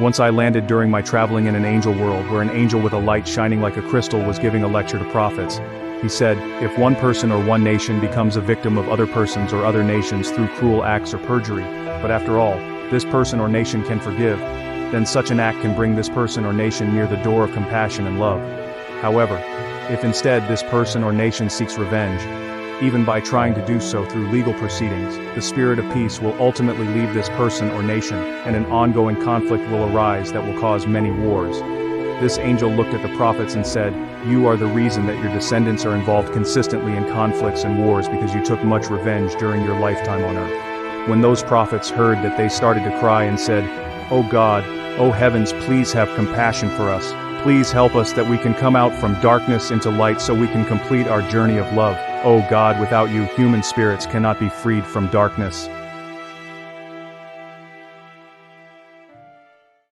Once I landed during my traveling in an angel world where an angel with a light shining like a crystal was giving a lecture to prophets. He said, if one person or one nation becomes a victim of other persons or other nations through cruel acts or perjury, but after all, this person or nation can forgive, then such an act can bring this person or nation near the door of compassion and love. However, if instead this person or nation seeks revenge, even by trying to do so through legal proceedings, the spirit of peace will ultimately leave this person or nation, and an ongoing conflict will arise that will cause many wars. This angel looked at the prophets and said, you are the reason that your descendants are involved consistently in conflicts and wars because you took much revenge during your lifetime on earth. When those prophets heard that, they started to cry and said, "O God, O heavens, please have compassion for us. Please help us that we can come out from darkness into light so we can complete our journey of love. O God, without you, human spirits cannot be freed from darkness."